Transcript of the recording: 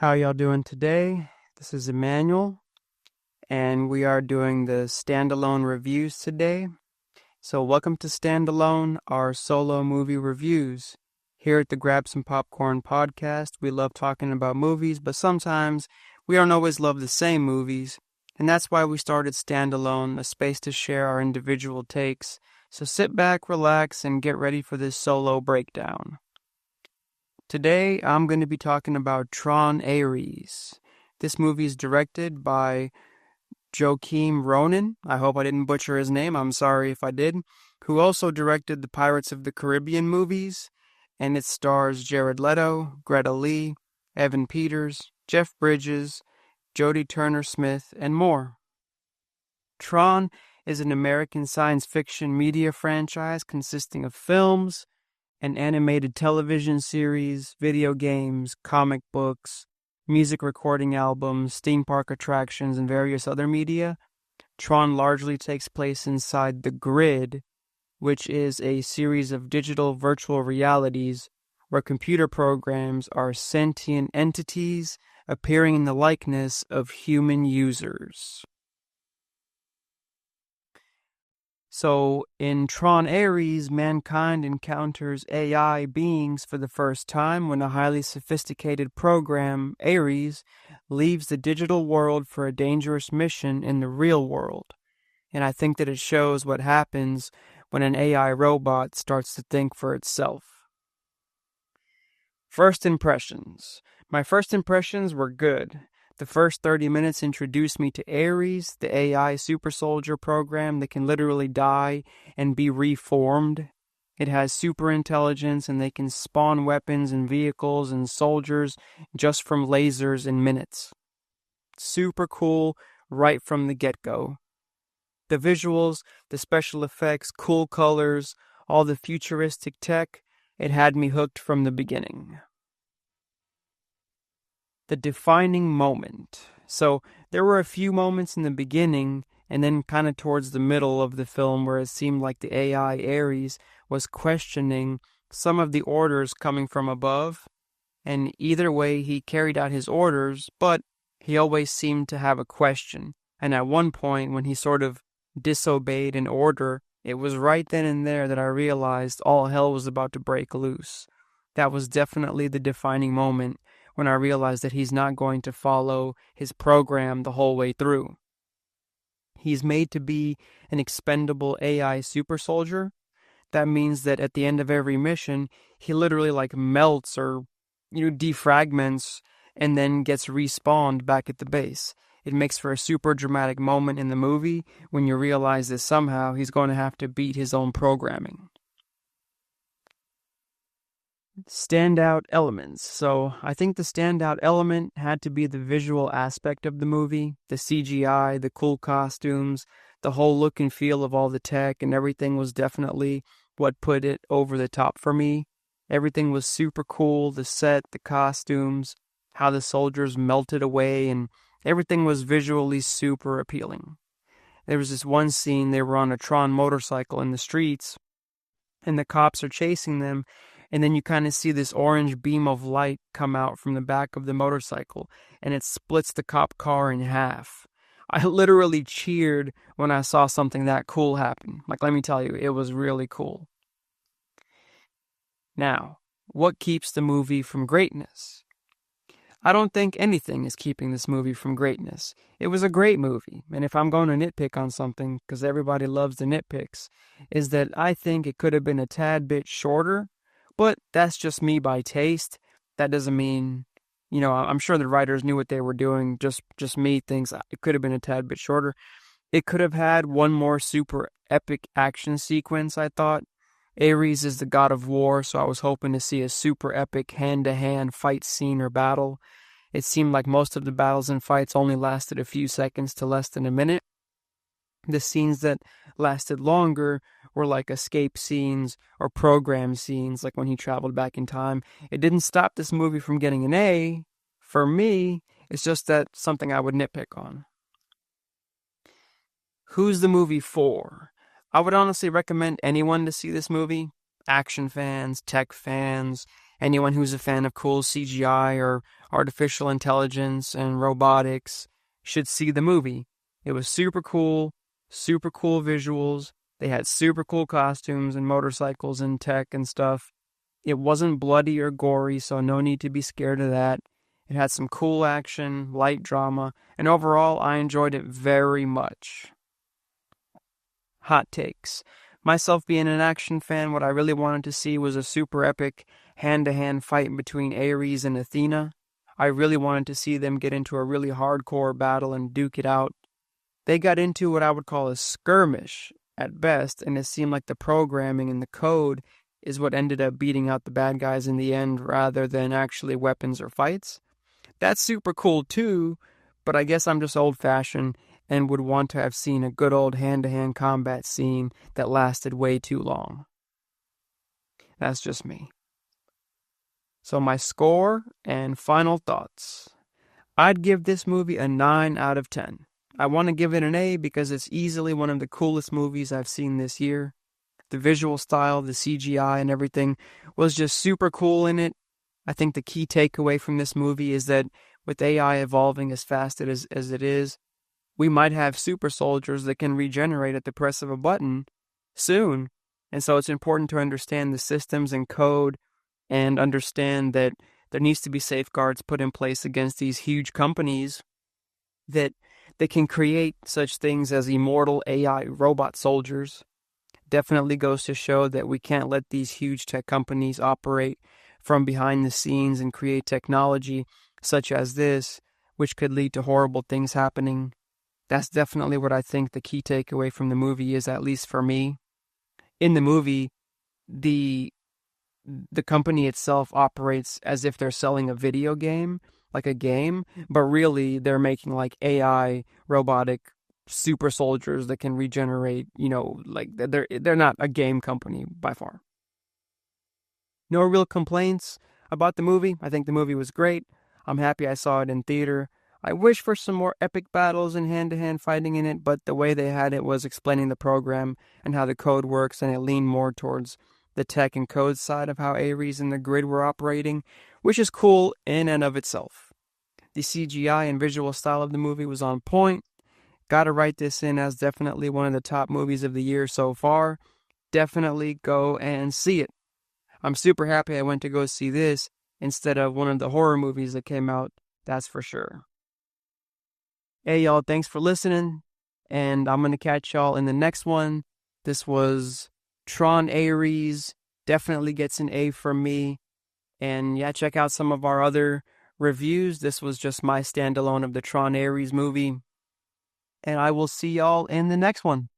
How y'all doing today? This is Emmanuel, and we are doing the standalone reviews today. So welcome to Standalone, our solo movie reviews. Here at the Grab Some Popcorn podcast, we love talking about movies, but sometimes we don't always love the same movies, and that's why we started Standalone, a space to share our individual takes. So sit back, relax, and get ready for this solo breakdown. Today, I'm going to be talking about TRON ARES. This movie is directed by Joachim Ronan. I hope I didn't butcher his name. I'm sorry if I did. Who also directed the Pirates of the Caribbean movies. And it stars Jared Leto, Greta Lee, Evan Peters, Jeff Bridges, Jodie Turner-Smith, and more. TRON is an American science fiction media franchise consisting of films, an animated television series, video games, comic books, music recording albums, theme park attractions, and various other media. TRON largely takes place inside the Grid, which is a series of digital virtual realities where computer programs are sentient entities appearing in the likeness of human users. So, in TRON Ares, mankind encounters AI beings for the first time when a highly sophisticated program, Ares, leaves the digital world for a dangerous mission in the real world. And I think that it shows what happens when an AI robot starts to think for itself. First impressions. My first impressions were good. The first 30 minutes introduced me to Ares, the AI super soldier program that can literally die and be reformed. It has super intelligence and they can spawn weapons and vehicles and soldiers just from lasers in minutes. Super cool right from the get-go. The visuals, the special effects, cool colors, all the futuristic tech, it had me hooked from the beginning. The defining moment. So there were a few moments in the beginning and then kind of towards the middle of the film where it seemed like the AI Ares was questioning some of the orders coming from above. And either way, he carried out his orders, but he always seemed to have a question. And at one point, when he sort of disobeyed an order, it was right then and there that I realized all hell was about to break loose. That was definitely the defining moment when I realized that he's not going to follow his program the whole way through. He's made to be an expendable AI super soldier. That means that at the end of every mission, he literally melts or defragments and then gets respawned back at the base. It makes for a super dramatic moment in the movie when you realize that somehow he's going to have to beat his own programming. Standout elements. So I think the standout element had to be the visual aspect of the movie, the CGI, the cool costumes, the whole look and feel of all the tech, and everything was definitely what put it over the top for me. Everything was super cool, the set, the costumes, how the soldiers melted away, and everything was visually super appealing. There was this one scene, they were on a TRON motorcycle in the streets, and the cops are chasing them, and then you kind of see this orange beam of light come out from the back of the motorcycle, and it splits the cop car in half. I literally cheered when I saw something that cool happen. Let me tell you, it was really cool. Now, what keeps the movie from greatness? I don't think anything is keeping this movie from greatness. It was a great movie, and if I'm going to nitpick on something, because everybody loves the nitpicks, is that I think it could have been a tad bit shorter. But that's just me by taste. That doesn't mean, I'm sure the writers knew what they were doing. Just me thinks it could have been a tad bit shorter. It could have had one more super epic action sequence, I thought. Ares is the god of war, so I was hoping to see a super epic hand-to-hand fight scene or battle. It seemed like most of the battles and fights only lasted a few seconds to less than a minute. The scenes that lasted longer were like escape scenes or program scenes, like when he traveled back in time. It didn't stop this movie from getting an A. For me, it's just that something I would nitpick on. Who's the movie for? I would honestly recommend anyone to see this movie. Action fans, tech fans, Anyone who's a fan of cool CGI or artificial intelligence and robotics should see the movie. It was super cool visuals. They had super cool costumes and motorcycles and tech and stuff. It wasn't bloody or gory, so no need to be scared of that. It had some cool action, light drama, and overall I enjoyed it very much. Hot takes. Myself being an action fan, what I really wanted to see was a super epic hand-to-hand fight between Ares and Athena. I really wanted to see them get into a really hardcore battle and duke it out. They got into what I would call a skirmish at best, and it seemed like the programming and the code is what ended up beating out the bad guys in the end rather than actually weapons or fights. That's super cool too, but I guess I'm just old-fashioned and would want to have seen a good old hand-to-hand combat scene that lasted way too long. That's just me. So my score and final thoughts. I'd give this movie a 9 out of 10. I want to give it an A because it's easily one of the coolest movies I've seen this year. The visual style, the CGI and everything was just super cool in it. I think the key takeaway from this movie is that with AI evolving as fast as it is, we might have super soldiers that can regenerate at the press of a button soon. And so it's important to understand the systems and code and understand that there needs to be safeguards put in place against these huge companies that can create such things as immortal AI robot soldiers. Definitely goes to show that we can't let these huge tech companies operate from behind the scenes and create technology such as this, which could lead to horrible things happening. That's definitely what I think the key takeaway from the movie is, at least for me. In the movie, the company itself operates as if they're selling a video game, like a game, but really they're making like AI robotic super soldiers that can regenerate, like they're not a game company by far. No real complaints about the movie. I think the movie was great. I'm happy I saw it in theater. I wish for some more epic battles and hand-to-hand fighting in it, but the way they had it was explaining the program and how the code works, and it leaned more towards the tech and code side of how Ares and the grid were operating, which is cool in and of itself. The CGI and visual style of the movie was on point. Gotta write this in as definitely one of the top movies of the year so far. Definitely go and see it. I'm super happy I went to go see this instead of one of the horror movies that came out, that's for sure. Hey y'all, thanks for listening, and I'm going to catch y'all in the next one. This was TRON Ares, definitely gets an A from me, and yeah, check out some of our other reviews. This was just my standalone of the TRON Ares movie, and I will see y'all in the next one.